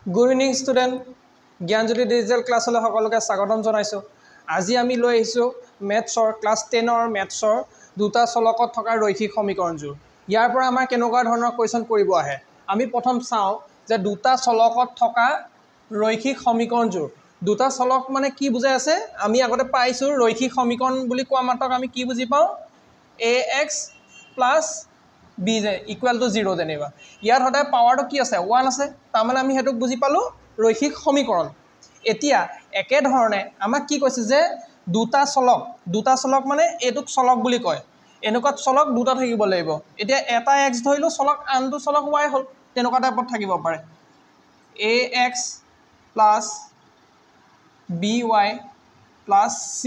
Good evening, student. Gyanjyoti Digital Class le সকলোকে স্বাগতম জনাইছো। আজি আমি লৈ আহিছো ম্যাথছৰ ক্লাস 10ৰ ম্যাথছৰ দুটা চলকত থকা ৰৈখিক সমীকৰণজোৰ। ইয়াৰ পৰা আমাৰ কেনেকুৱা ধৰণৰ কোৱেশ্চন কৰিব আহে। আমি প্ৰথম চাও যে দুটা চলকত থকা ৰৈখিক সমীকৰণজোৰ। দুটা চলক মানে কি বুজাই আছে? আমি আগতে পাইছো ৰৈখিক সমীকৰণ বুলি কোৱা মাত্ৰক আমি কি বুজি পাও? ax plus b equal to 0 যেনিবা। ইয়াৰ সদায় পাৱাৰটো কি আছে? 1 আছে। তাৰ মানে আমি হেতুক বুজি পালো ৰৈখিক সমীকৰণ। এতিয়া একে ধৰণে আমাক কি কৈছে যে দুটা চলক মানে এটুক চলক বুলি কয়। এনেকুৱা চলক দুটা থাকিব লাগিব। এতিয়া এটা x ধৰিলো চলক আনটো চলক y হল। তেনেকুৱা টাইপত থাকিব পাৰে। ax plus by plus c।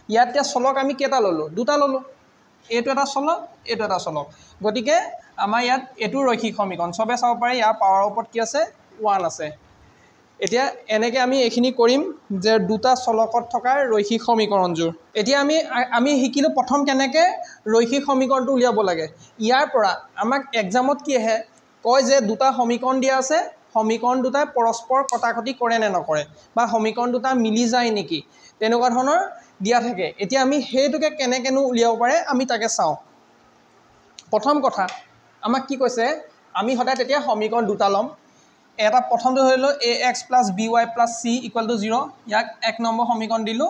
ইয়াতে চলক আমি কেটা ললো? দুটা ললো। এইটো এটা চলক, এইটো এটা চলক। গতিকে আমাৰ ইয়াত এটো ৰৈখিক সমীকৰণ সবে চাব পাৰে। ইয়াৰ পাৱাৰৰ ওপৰত কি আছে? 1 আছে। এতিয়া এনেকে আমি এখিনি কৰিম যে দুটা চলকত থকা ৰৈখিক সমীকৰণজোৰ। এতিয়া আমি শিকিলো প্ৰথম কেনেকে ৰৈখিক সমীকৰণটো উলিয়াব লাগে। ইয়াৰ পৰা আমাক এক্সামত কি আহে? কয় যে দুটা সমীকৰণ দিয়া আছে, সমীকৰণ দুটাই পৰস্পৰ কটাকটি কৰে নে নকৰে বা সমীকৰণ দুটা মিলি যায় নেকি, তেনেকুৱা ধৰণৰ দিয়া থাকে। এতিয়া আমি হেতুকে কেনেকেনো উলিয়াব পাৰে আমি তাকে চাও। প্ৰথম কথা আমাক কি কৈছে? আমি সদায় তেতিয়া সমীকৰণ দুটা লম। এটা প্ৰথমটো হলো ax plus by plus c equal to 0। ইয়াক এক নম্বৰ সমীকৰণ দিলো।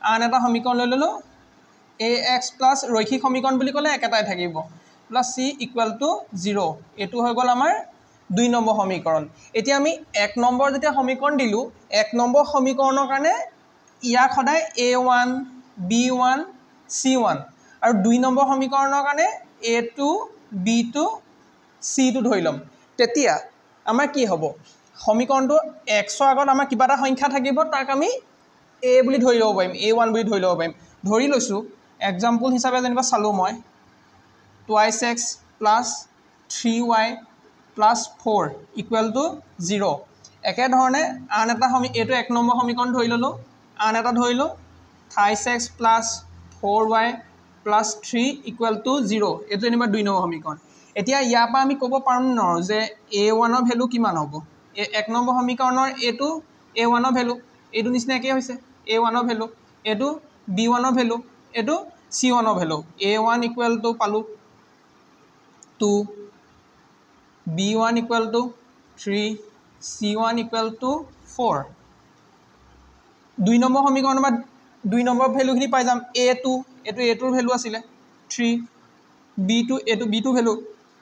আন এটা সমীকৰণ লৈ ললো ax plus ৰৈখিক সমীকৰণ বুলি ক'লে একেটাই থাকিব plus c equal to 0। এটো হৈ গল আমাৰ 2 নম্বৰ সমীকৰণ। এতিয়া আমি এক নম্বৰ যেতিয়া সমীকৰণ দিলো, এক নম্বৰ সমীকৰণৰ কাৰণে ইয়াক সদায় a1 b1 c1 আৰু 2 নম্বৰ সমীকৰণৰ কাৰণে a2 b2 c2 ধৰি লম। তেতিয়া আমাৰ কি হ'ব? সমীকৰণটো x ৰ আগত আমাৰ কিবা এটা সংখ্যা থাকিব, তাক আমি a বুলি ধৰি ল'ব পাৰিম, a1 বুলি ধৰি ল'ব পাৰিম। ধৰি লৈছো এক্সাম্পল হিচাপে যেনিবা চালো মই 2x plus 3y plus 4 equal to 0। একে ধৰণে আন এটা এইটো এক নম্বৰ সমীকৰণ ধৰি ললো। আন এটা ধৰিলো 5x plus 4y plus 3 equal to 0। এইটো যেনিবা 2 নম্বৰ সমীকৰণ। এতিয়া ইয়াৰ পৰা আমি ক'ব পাৰোঁ ন যে a1 ৰ ভ্যালু কিমান হ'ব? এক নম্বৰ সমীকৰণৰ এটো a1 ৰ ভ্যালু, এটো নিচিনা কি হৈছে? a1 ৰ ভ্যালু, এটো b1 ৰ ভ্যালু, এটো c1 ৰ ভ্যালু। a1 equal to পালো 2, b1 equal to 3, c1 equal to 4। 2 number সমীকৰণৰ বা 2 নম্বৰ ভ্যালুখিনি পাই যাম। a2 এটো a2 ৰ ভ্যালু আছিলে 3, b2 এটো b2 value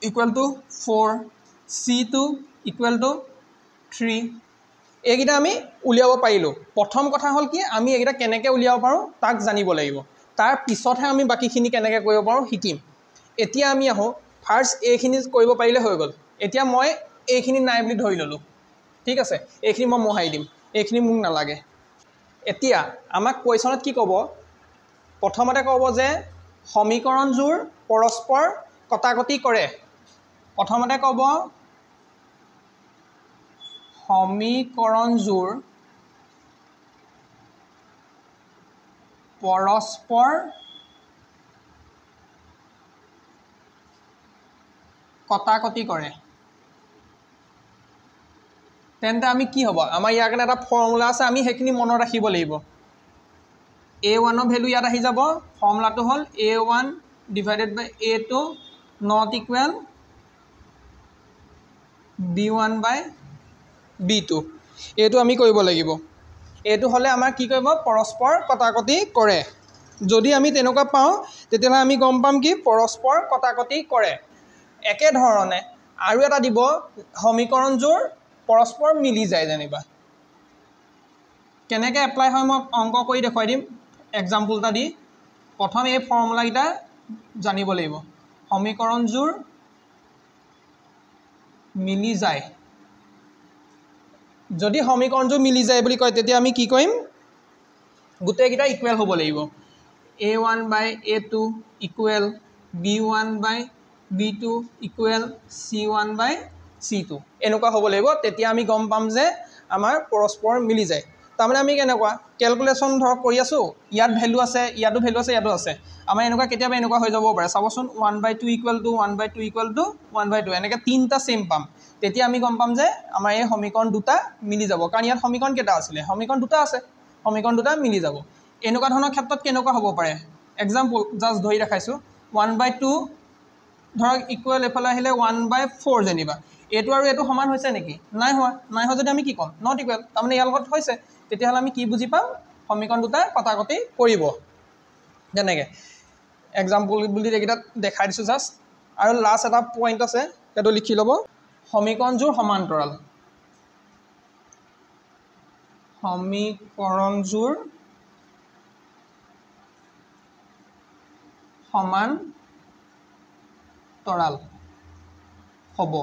equal to 4, c2 equal to 3। এইকেইটা আমি উলিয়াব পাৰিলো। প্ৰথম কথা হ'ল কি আমি এইকেইটা কেনেকে উলিয়াব পাৰো তাক জানিব লাগিব। তাৰ পিছতহে আমি বাকিখিনি কেনেকে কৰিব পাৰো শিকিম। এতিয়া আমি আহো ফাৰ্স্ট এইখিনি কৰিব পাৰিলে হৈ গ'ল। এতিয়া মই এইখিনি নাই বুলি ধৰি ললো। ঠিক আছে, এইখিনি মই মোহাই দিম, এইখিনি মোক নালাগে। এতিয়া আমাক কোৱেশ্চনত কি ক'ব? প্ৰথমতে ক'ব যে সমীকৰণজোৰ পৰস্পৰ কটাকটি কৰে। প্ৰথমতে ক'ব সমীকৰণজোৰ পৰস্পৰ কটাকটি কৰে। তেন্তে আমি কি হ'ব? আমাৰ ইয়াৰ কাৰণে এটা ফৰ্মুলা আছে, আমি সেইখিনি মনত ৰাখিব লাগিব। a1 ৰ ভ্যালু ইয়াত আহি যাব। ফৰ্মুলাটো হ'ল a1 divided by a2 not equal b1 by b2। এইটো আমি কৰিব লাগিব। এইটো হলে আমাৰ কি কৰিব? পৰস্পৰ কটাকটি কৰে। যদি আমি তেনেকুৱা পাওঁ তেতিয়াহ'লে আমি গম পাম কি পৰস্পৰ কটাকটি কৰে। একে ধৰণে আৰু এটা দিব সমীকৰণজোৰ পৰস্পৰ মিলি যায় যেনিবা। কেনেকে এপ্লাই হয় মই অংক কৰি দেখুৱাই দিম এক্সাম্পল এটা দি। প্ৰথম এই ফৰ্মুলা কেইটা জানিব লাগিব। সমীকৰণজোৰ মিলি যায়। যদি সমীকৰণজোৰ মিলি যায় বুলি কয় তেতিয়া আমি কি কৰিম? গোটেইকেইটা ইকুৱেল হ'ব লাগিব। a1 by a2 equal b1 by b2 equal c1 by c2 এনেকুৱা হ'ব লাগিব। তেতিয়া আমি গম পাম যে আমাৰ পৰস্পৰ মিলি যায়। তাৰমানে আমি কেনেকুৱা ক্যালকুলেশন ধৰক কৰি আছো, ইয়াত ভ্যালু আছে, ইয়াতো ভ্যালু আছে, ইয়াতো আছে। আমাৰ এনেকুৱা কেতিয়াবা এনেকুৱা হৈ যাব পাৰে। চাবচোন 1/2 equal to 1/2 equal to 1/2 এনেকে তিনটা সেম পাম। তেতিয়া আমি গম পাম যে আমাৰ এই সমীকৰণ দুটা মিলি যাব কাৰণ ইয়াত সমীকৰণ কেইটা আছিলে সমীকৰণ দুটা আছে সমীকৰণ দুটা মিলি যাব এনেকুৱা ধৰণৰ ক্ষেত্ৰত কেনেকুৱা হ'ব পাৰে এক্সাম্পল জাষ্ট ধৰি দেখাইছোঁ 1/2 ধৰক ইকুৱেল এফালে আহিলে 1/4 যেনিবা এইটো আৰু এইটো সমান হৈছে নেকি নাই হোৱা যদি আমি কি ক'ম নট ইকুৱেল তাৰমানে ইয়াৰ লগত হৈছে তেতিয়াহ'লে আমি কি বুজি পাম সমীকৰণ দুটা কটাকটি কৰিব যেনেকৈ এক্সাম্পল বুলি এইকেইটাত দেখাই দিছোঁ জাষ্ট আৰু লাষ্ট এটা পইণ্ট আছে সেইটো লিখি ল'ব সমীকৰণযোৰ সমান্তৰাল সমীকৰণযোৰ সমান্তৰাল হ'ব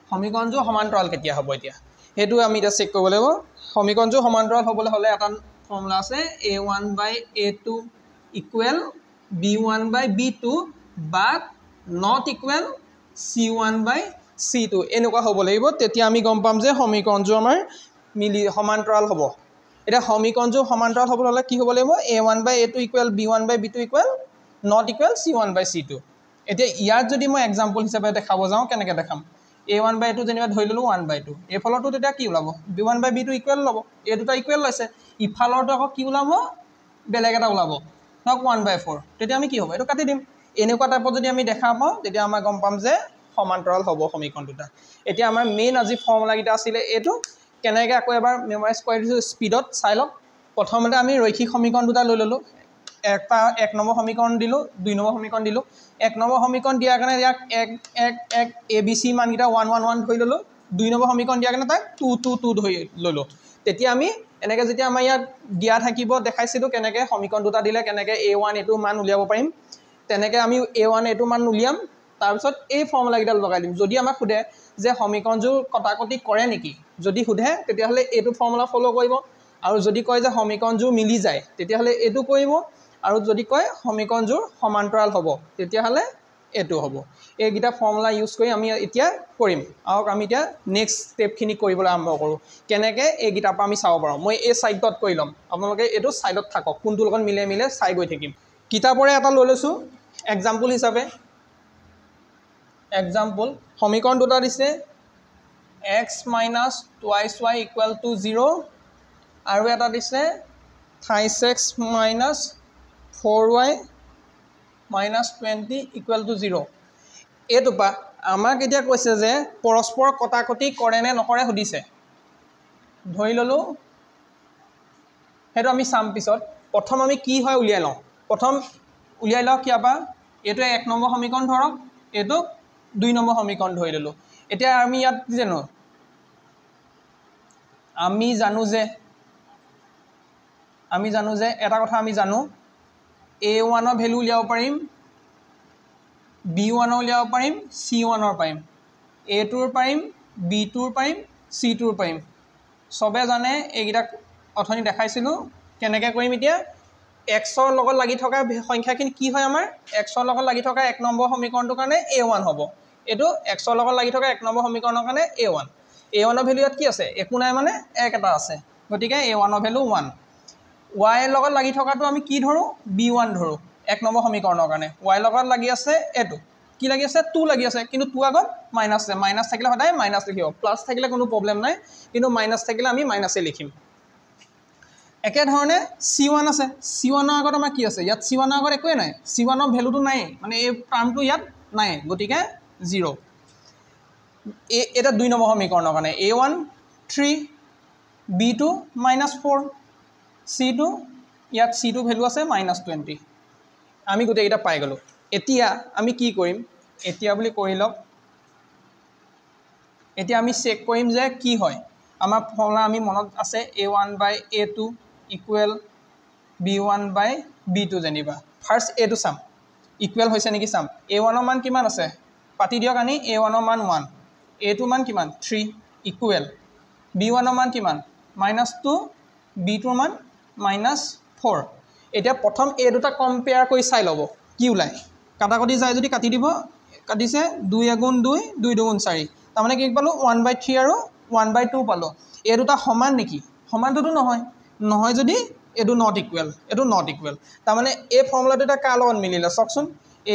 সমীকৰণযোৰ সমান্তৰাল কেতিয়া হ'ব এতিয়া সেইটো আমি এতিয়া চেক কৰিব লাগিব সমীকৰণযোৰ সমান্তৰাল হ'বলৈ হ'লে এটা ফৰ্মুলা আছে a1/a2 equal b1/b2 but not equal c1/c2 এনেকুৱা হ'ব লাগিব তেতিয়া আমি গম পাম যে সমীকৰণযোৰ আমাৰ সমান্তৰাল হ'ব এতিয়া সমীকৰণযোৰ সমান্তৰাল হ'বলৈ হ'লে কি হ'ব লাগিব a1/a2 equal b1/b2 equal not equal c1/c2 এতিয়া ইয়াত যদি মই এক্সাম্পল হিচাপে দেখাব যাওঁ কেনেকৈ দেখাম a1/a2 যেনিবা ধৰি ল'লোঁ 1/2 এইফালৰটো তেতিয়া কি ওলাব b1/b2 ইকুৱেল ওলাব এই দুটা ইকুৱেল লৈছে ইফালৰটো আকৌ কি ওলাব বেলেগ এটা ওলাব ধৰক 1/4 তেতিয়া আমি কি হ'ব এইটো কাটি দিম এনেকুৱা টাইপত যদি আমি দেখা পাওঁ তেতিয়া আমাৰ গম পাম যে সমান্তৰাল হ'ব সমীকৰণ দুটা এতিয়া আমাৰ মেইন আজি ফৰ্মুলাকেইটা আছিলে এইটো কেনেকৈ আকৌ এবাৰ মেমৰাইজ কৰি দিছোঁ স্পীডত চাই লওক প্ৰথমতে আমি ৰৈখিক সমীকৰণ দুটা লৈ ল'লোঁ একটা 1 নম্বৰ সমীকৰণ দিলোঁ 2 নম্বৰ সমীকৰণ দিলোঁ 1 নম্বৰ সমীকৰণ দিয়াৰ কাৰণে ইয়াক 1 ABC মানকেইটা 1 1 1 ধৰি ল'লোঁ 2 নম্বৰ সমীকৰণ দিয়াৰ কাৰণে তাক 2 2 2 ধৰি ল'লোঁ তেতিয়া আমি এনেকৈ যেতিয়া আমাৰ ইয়াত দিয়া থাকিব দেখাইছিলোঁ কেনেকৈ সমীকৰণ দুটা দিলে কেনেকৈ a1 a2 মান উলিয়াব পাৰিম তেনেকৈ আমি a1 a2 মান উলিয়াম তাৰপিছত এই ফৰ্মুলাকেইডাল লগাই দিম যদি আমাক সোধে যে সমীকৰণযোৰ কটাকটি কৰে নেকি যদি সোধে তেতিয়াহ'লে এইটো ফৰ্মুলা ফ'ল' কৰিব আৰু যদি কয় যে সমীকৰণযোৰ মিলি যায় তেতিয়াহ'লে এইটো কৰিব আৰু যদি কয় সমীকৰণযোৰ সমান্তৰাল হ'ব তেতিয়াহ'লে এইটো হ'ব এইকেইটা ফৰ্মুলা ইউজ কৰি আমি এতিয়া কৰিম আৰু আমি এতিয়া নেক্সট ষ্টেপখিনি কৰিবলৈ আৰম্ভ কৰোঁ কেনেকৈ এইকেইটাৰ পৰা আমি চাব পাৰোঁ মই এই ছাইডত কৰি ল'ম আপোনালোকে এইটো ছাইডত থাকক কোনটোৰ লগত মিলে মিলে চাই গৈ থাকিম কিতাপৰে এটা লৈ লৈছোঁ এক্সাম্পল হিচাপে এক্সাম্পল সমীকৰণ দুটা দিছে x minus twice y equal to 0 আৰু এটা দিছে thrice x minus 4y minus 20 equal to 0 এইটো পা আমাক এতিয়া কৈছে যে পৰস্পৰ কটাকটি কৰে নে নকৰে সুধিছে ধৰি ল'লোঁ সেইটো আমি চাম পিছত প্ৰথম আমি কি হয় উলিয়াই লওঁ প্ৰথম উলিয়াই লওক কিয়াবা এইটো 1 নম্বৰ সমীকৰণ ধৰক এইটো 2 নম্বৰ সমীকৰণ ধৰি ল'লোঁ এতিয়া আমি ইয়াত জানো আমি জানো যে এটা কথা আমি জানো a1 ৰ ভ্যালু উলিয়াব পাৰিম b1 ৰ উলিয়াব পাৰিম c1 ৰ পাৰিম a2 ৰ পাৰিম b2 ৰ পাৰিম c2 ৰ পাৰিম সবে জানে এইকেইটা অথনি দেখাইছিলোঁ কেনেকৈ কৰিম এতিয়া x ৰ লগত লাগি থকা সংখ্যাখিনি কি হয় আমাৰ x ৰ লগত লাগি থকা 1 নম্বৰ সমীকৰণটোৰ কাৰণে a1 হ'ব এইটো x ৰ লগত লাগি থকা 1 নম্বৰ সমীকৰণৰ কাৰণে a1 ৰ ভ্যালু ইয়াত কি আছে একো নাই মানে 1 এটা আছে গতিকে a1 ৰ ভ্যালু 1 y ৰ লগত লাগি থকাটো আমি কি ধৰোঁ b1 ধৰোঁ 1 নম্বৰ সমীকৰণৰ কাৰণে y লগত লাগি আছে এইটো কি লাগি আছে 2 লাগি আছে কিন্তু 2 আগত মাইনাছ আছে মাইনাছ থাকিলে সদায় মাইনাছ লিখিব প্লাছ থাকিলে কোনো প্ৰব্লেম নাই কিন্তু মাইনাছ থাকিলে আমি মাইনাছে লিখিম একে ধৰণে c1 আছে c1 ৰ আগত আমাৰ কি আছে ইয়াত c1 ৰ আগত একোৱে নাই c1 ৰ ভ্যালুটো নাই মানে এই টাৰ্মটো ইয়াত নাই গতিকে 0 এটা 2 নম্বৰ সমীকৰণৰ কাৰণে a1 3 b2 -4 c2 ইয়াত c2 ভ্যালু আছে -20 আমি গোটেই এটা পাই গলো এতিয়া আমি কি কৰিম এতিয়া বুলি কৰি লওক এতিয়া আমি চেক কৰিম যে কি হয় আমাৰ ফৰ্মুলা আমি মনত আছে a1/a2 ইকুৱেল b1/b2 যেনিবা ফাৰ্স্ট a2 চাম ইকুৱেল হৈছে নেকি চাম a1 ৰ মান কিমান আছে পাতি দিয়ক আনি a1 ৰ মান 1 a2 মান কিমান 3 ইকুৱেল b1 ৰ মান কিমান -2 b2 ৰ মান -4 এতিয়া প্ৰথম এই দুটা কম্পেয়াৰ কৰি চাই ল'ব কি ওলাই কাটাকটি যায় যদি কাটি দিব কাটিছে 2 × 2 2 × 2 4 তাৰমানে কি পালো 1/3 আৰু 1/2 পালো এই দুটা সমান নেকি সমানটো নহয় যদি এটো নট ইকুৱেল তাৰমানে এই ফৰ্মুলাটো এটা কাৰ লগত মিলিলে চাওকচোন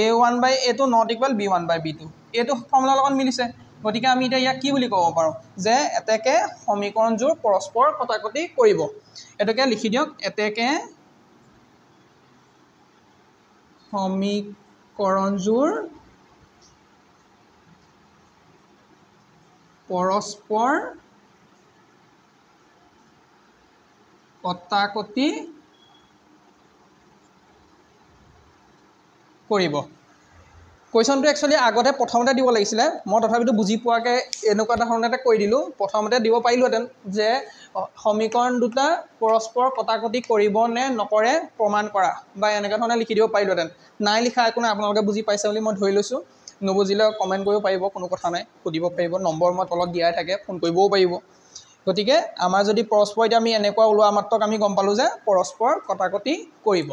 a1/a2 নট ইকুৱেল b1/b2 এইটো ফৰ্মুলাৰ লগত মিলিছে গতিকে আমি এতিয়া ইয়াক কি বুলি ক'ব পাৰোঁ যে এতেকে সমীকৰণযোৰ পৰস্পৰ কটাকটি কৰিব এটোকে লিখি দিয়ক এতেকে সমীকৰণযোৰ পৰস্পৰ কটাকটি কৰিব কুৱেশ্যনটো একচুৱেলি আগতে প্ৰথমতে দিব লাগিছিলে মই তথাপিতো বুজি পোৱাকৈ এনেকুৱা এটা ধৰণতে কৈ দিলোঁ প্ৰথমতে দিব পাৰিলোহেঁতেন যে সমীকৰণ দুটা পৰস্পৰ কটাকটি কৰিব নে নকৰে প্ৰমাণ কৰা বা এনেকুৱা ধৰণে লিখি দিব পাৰিলোহেঁতেন নাই লিখা একো নাই আপোনালোকে বুজি পাইছে বুলি মই ধৰি লৈছোঁ নুবুজিলে কমেণ্ট কৰিব পাৰিব কোনো কথা নাই সুধিব পাৰিব নম্বৰ মই তলত দিয়াই থাকে ফোন কৰিবও পাৰিব গতিকে আমাৰ যদি পৰস্পৰ এতিয়া আমি এনেকুৱা ওলোৱা মাত্ৰক আমি গম পালোঁ যে পৰস্পৰ কটাকটি কৰিব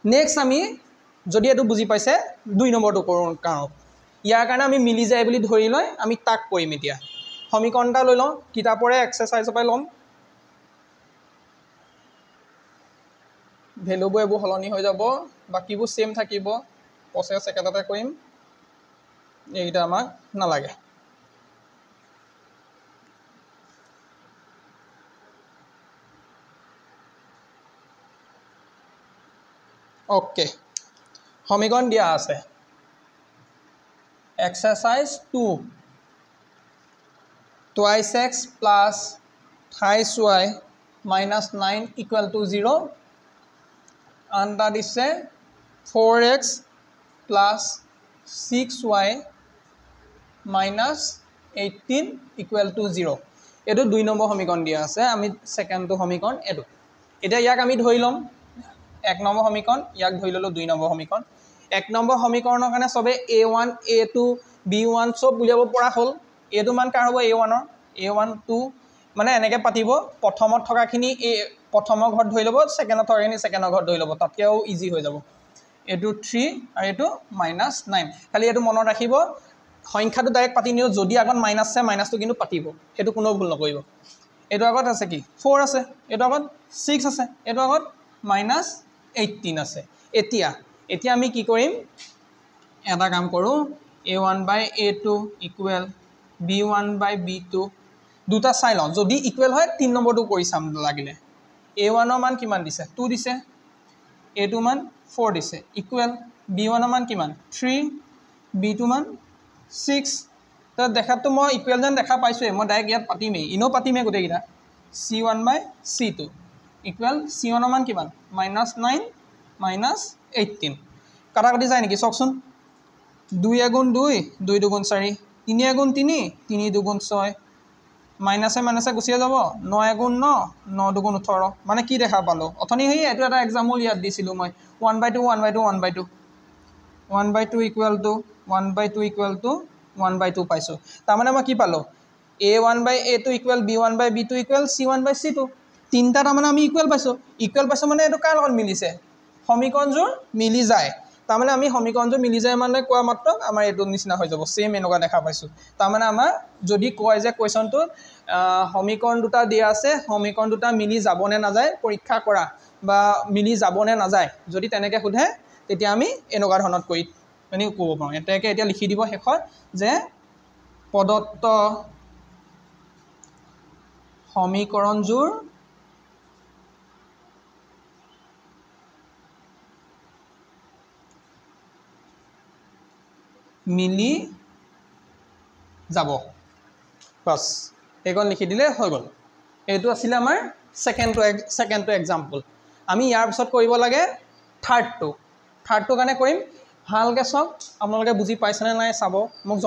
নেক্সট আমি যদি এইটো বুজি পাইছে 2 নম্বৰটো কৰোঁ কাৰণ ইয়াৰ কাৰণে আমি মিলি যায় বুলি ধৰি লৈ আমি তাক কৰিম এতিয়া সমীকৰণ এটা লৈ লওঁ কিতাপৰে এক্সাৰচাইজৰ পৰা ল'ম ভেলুবোৰ এইবোৰ সলনি হৈ যাব বাকীবোৰ সেম থাকিব প্ৰচেছ একেটাতে কৰিম এইকেইটা আমাক নালাগে ওকে সমীকৰণ দিয়া আছে exercise 2 twice x plus thrice y minus 9 equal to 0 আনটা দিছে 4x plus 6y minus 18 equal to 0 এইটো 2 নম্বৰ সমীকৰণ দিয়া আছে আমি সেকেন্ডটো সমীকৰণ এইটো এটা ইয়াক আমি ধৰি লম 1 নম্বৰ সমীকৰণ ইয়াক ধৰি ললো 2 নম্বৰ সমীকৰণ 1 নম্বৰ সমীকৰণৰ কাৰণে সবে a1 a2 b1 সব বুলিয়াব পৰা হল a2 মান কাৰ হ'ব a1 ৰ a1 2 মানে এনেকৈ পাতিব প্ৰথমত থকাখিনি a প্ৰথমৰ ঘৰত ধৰি ল'ব সেকেন্ডত থকাখিনি সেকেন্ডৰ ঘৰত ধৰি ল'ব তাতকেও ইজি হৈ যাব এটো 3 আৰু এটো -9 খালি এটো মনত ৰাখিব সংখ্যাটো ডাইৰেক্ট পাতি নিও যদি আগত মাইনাস আছে মাইনাসটো কিন্তু পাতিব এটো কোনো ভুল নকৰিব এটো আগত আছে কি 4 আছে এটো আগত 6 আছে এটো আগত -18 আছে এতিয়া আমি কি কৰিম এটা কাম কৰো a1/a2 ইকুৱেল b1/b2 দুটা চাই লওঁ যদি ইকুৱেল হয় 3 নম্বৰটো কৰি চাম লাগিলে a1 ৰ মান কিমান দিছে 2 দিছে a2 মান 4 দিছে ইকুৱেল b1 ৰ মান কিমান 3 b2 মান 6 তো দেখাতো মই ইকুৱেল যেন দেখা পাইছোৱে মই ডাইৰেক্ট ইয়াত পাতিমেই ইনো পাতিমে গোটেইকিটা c1/c2 ইকুৱেল c1 ৰ মান কিমান -9 -18 কাটাকাটি যায় নেকি চকচোন 2 গুণ 2 2 গুণ 4 3 গুণ 3 3 গুণ 6 মাইনাসে মাইনাসে গুছিয়ে যাব 9 গুণ 9 9 গুণ 18 মানে কি দেখা পালো অথনি হেই এটো এটা এক্সাম্পল ইয়াত দিছিলো মই 1/2 1/2 1/2 1/2 ইকুৱেল টু 1/2 ইকুৱেল টু 1/2 পাইছো তাৰ মানে মই কি পালো a1/a2 equal b1/b2 equal c1/c2 তিনটা তাৰ মানে আমি ইকুৱেল পাইছো মানে এটো কাৰ লগত মিলিছে সমীকৰণযোৰ মিলি যায় তাৰ মানে আমি সমীকৰণযোৰ মিলি যায় মানে কোৱা মাত্ৰ আমাৰ এটো নিচিনা হৈ যাব সেম এনেকুৱা দেখা পাইছো তাৰ মানে আমাৰ যদি কয় যে কোৱেশ্যনটো সমীকৰণ দুটা দিয়া আছে সমীকৰণ দুটা মিলি যাব নে নাযায় পৰীক্ষা কৰা বা মিলি যাব নে নাযায় যদি তেনেকৈ সোধে তেতিয়া আমি এনেকুৱা ধৰণত কৰি মানে ক'ব পাৰোঁ এটাকে এতিয়া লিখি দিব শেষত যে প্ৰদত্ত সমীকৰণযোৰ মিলি যাব বাস এইখন লিখি দিলে হৈ গল এইটো আছিল আমাৰ সেকেন্ডটো এক্সাম্পল আমি ইয়াৰ পিছত কৰিব লাগে থাৰ্ডটো কাৰণে কৰিম ভালকৈ চাওক আপোনালোকে বুজি পাইছেনে নাই চাব মোক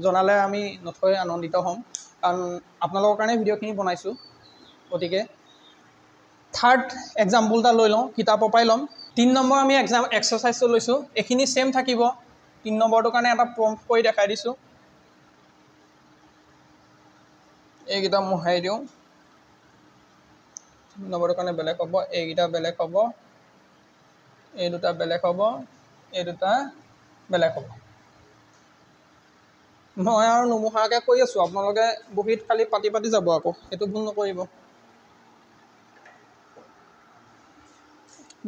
জনালে আমি নথৈ আনন্দিত হ'ম কাৰণ আপোনালোকৰ কাৰণে ভিডিঅ'খিনি বনাইছোঁ গতিকে থাৰ্ড এক্সাম্পলটা লৈ লওঁ কিতাপৰ পৰাই ল'ম 3 নম্বৰ আমি এক্সাৰসাইজটো লৈছোঁ এইখিনি সেম থাকিব 3 নম্বৰটোৰ কাৰণে এটা প্ৰম্পট কৰি দেখাই দিছোঁ এইকেইটা মোহাই দিওঁ 3 নম্বৰটোৰ কাৰণে বেলেগ হ'ব এইকেইটা বেলেগ হ'ব এই দুটা বেলেগ হ'ব এই দুটা বেলেগ হ'ব মই আৰু নুমুহাকৈ কৈ আছোঁ আপোনালোকে বহিত খালি পাতি যাব আকৌ সেইটো ভুল নকৰিব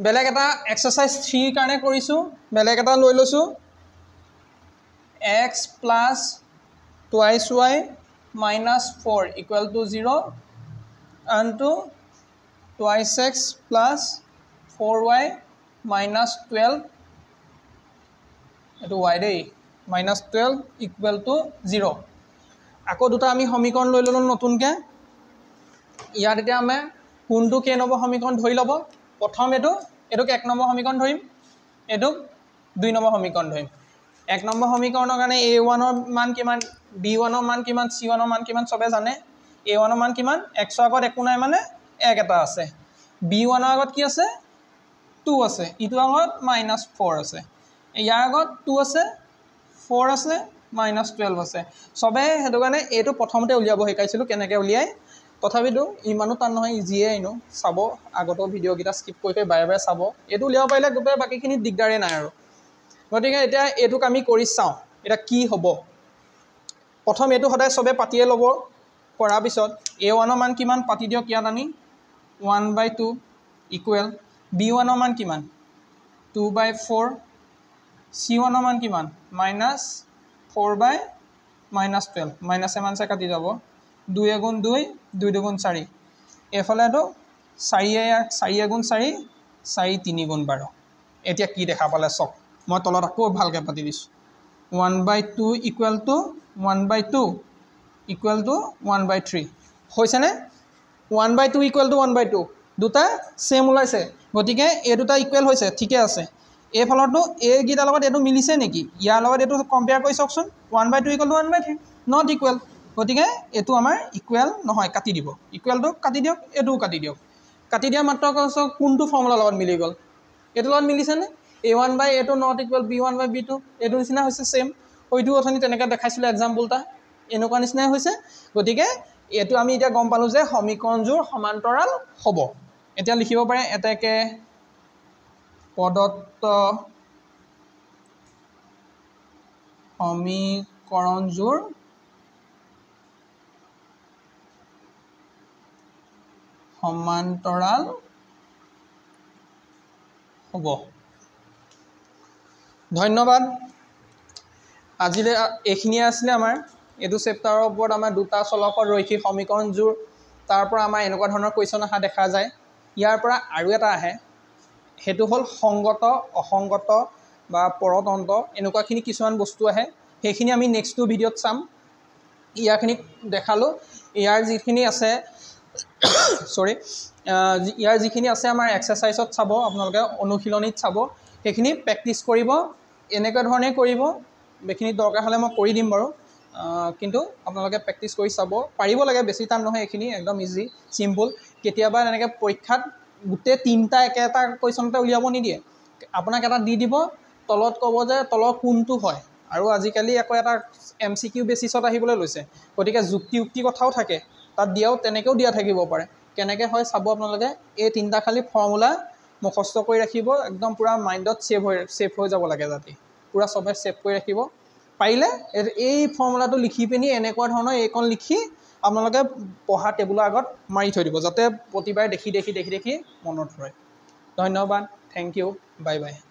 বেলেগ এটা এক্সাৰসাইজ 3 কাৰণে কৰিছোঁ বেলেগ এটা লৈ লৈছোঁ x plus twice y minus 4 equal to 0 and to twice x plus 4y minus 12 এটো y দেই minus 12 equal to 0 আকৌ দুটা আমি সমীকৰণ লৈ ললো নতুনকে ইয়াত এতিয়া আমি কোনটো কে নম্বৰ সমীকৰণ ধৰি লব প্ৰথম এটোক এক নম্বৰ সমীকৰণ ধৰিম এটোক দুই নম্বৰ সমীকৰণ ধৰিম এক নম্বৰ সমীকৰণৰ কাৰণে a1 ৰ মান কিমান b1 ৰ মান কিমান c1 ৰ মান কিমান সবে জানে a1 ৰ মান কিমান x ৰ আগত একো নাই মানে 1 এটা আছে b1 ৰ আগত কি আছে 2 আছে ইটো আগত -4 আছে ইয়াৰ আগত 2 আছে 4 আছে -12 আছে সবে হেতু কাৰণে এটো প্ৰথমতে উলিয়াব শিকাইছিলো কেনেকৈ উলিয়াই তথাপিতো ইমানো টান নহয় ইজিয়ে আইনো চাব আগতো ভিডিও গিটা স্কিপ কৰি বাৰে বাৰে চাব এটো উলিয়াব পাৰিলে গোটেই বাকিখিনি দিগদাৰে নাই আৰু গতিকে এতিয়া এটোক আমি কৰি চাও এটা কি হ'ব প্ৰথম এটো সদায় সবে পাতিয়ে লব কৰাৰ পিছত a1 ৰ মান কিমান পাতি দিয়ক ইয়াত আনি 1/2 ইকুৱেল b1 ৰ মান কিমান 2/4 c1 ৰ মান কিমান -4/-12 মাইনাসে মানসে কাটি যাব 2 * 2 2 * 2 4 এফালেটো 4 * 4 4 3 * 12 এতিয়া কি দেখা পালে চক মই তলত আকৌ ভালকে পাতি দিছো 1/2 equal to 1/2 equal to 1/3 হৈছে নে 1/2 equal to 1/2 দুটা সেম ওলাইছে গতিকে এই দুটা ইকুৱেল হৈছে ঠিকে আছে এই ফলটো এ গিটাৰ লগত এটো মিলিছে নেকি ইয়াৰ লগত এটো কম্পেয়াৰ কৰি চাওকচোন 1/2 equal to 1/3 not equal গতিকে এটো আমাৰ ইকুৱেল নহয় কাটি দিব ইকুৱেলটো কাটি দিয়ক এটো কাটি দিয়ক কাটি দিয়া মাত্ৰ কোনটো ফৰ্মুলা লগত মিলি গল এটো লগত মিলিছে নে a1/a2 not equal b1/b2 এটো নিচিনা হৈছে সেম হয়তো অথনি তেনেকৈ দেখাইছিল এক্সাম্পলটা এনেকুৱা নিচিনাই হৈছে গতিকে এটো আমি এতিয়া গম পালো যে সমীকৰণজোৰ সমান্তৰাল হ'ব এতিয়া লিখিব পাৰে এটাকে প্ৰদত্ত সমীকৰণজোৰ সমান্তৰাল হ'ব ধন্যবাদ আজিলে এইখিনি আছিল আমাৰ এটো চেপ্টাৰৰ ওপৰত আমাৰ দুটা চলকৰ ৰৈখিক সমীকৰণজোৰ তাৰ পৰা আমাৰ এনেকুৱা ধৰণৰ কোৱেশ্চন আহা দেখা যায় ইয়াৰ পৰা আৰু এটা আহে হেতু হল সংগত অসংগত বা পৰতন্ত্ৰ এনেকুৱাখিনি কিছুমান বস্তু আহে সেইখিনি আমি নেক্সট ভিডিঅত চাম ইয়াৰখিনি দেখালো ইয়াৰ যিখিনি আছে সৰি ইয়াৰ যিখিনি আছে আমাৰ এক্সাৰসাইজত চাব আপোনালোকে অনুশীলনীত চাব সেইখিনি প্ৰেক্টিস কৰিব এনেকুৱা ধৰণে কৰিব বেখিনি দৰকাৰ হলে মই কৰি দিম বাৰু কিন্তু আপোনালোকে প্ৰেক্টিস কৰি চাব পাৰিব লাগে বেছি টান নহয় এইখিনি একদম ইজি সিম্পল কেতিয়াবা এনেকৈ পৰীক্ষাত গোটেই তিনটা একেটা কোৱেশ্চনতে উলিয়াব নিদিয়ে আপোনাক এটা দি দিব তলত ক'ব যে তলৰ কোনটো হয় আৰু আজিকালি আকৌ এটা MCQ বেসিছত আহিবলৈ লৈছে গতিকে যুক্তি কথাও থাকে তাত দিয়াও তেনেকেও দিয়া থাকিব পাৰে কেনেকৈ হয় চাব আপোনালোকে এই তিনটা খালি ফৰ্মুলা মুখস্থ কৰি ৰাখিব একদম পুৰা মাইন্ডত সেভ হৈ যাব লাগে যাতে পুৰা সবে সেভ কৰি ৰাখিব পাৰিলে এই ফৰ্মুলাটো লিখি পিনি এনেকুৱা ধৰণৰ এইকন লিখি আপোনালোকে পঢ়া টেবুলৰ আগত মাৰি থৈ দিব যাতে প্ৰতিবাৰে দেখি মনত ৰয় ধন্যবাদ থ্যাংক ইউ বাই বাই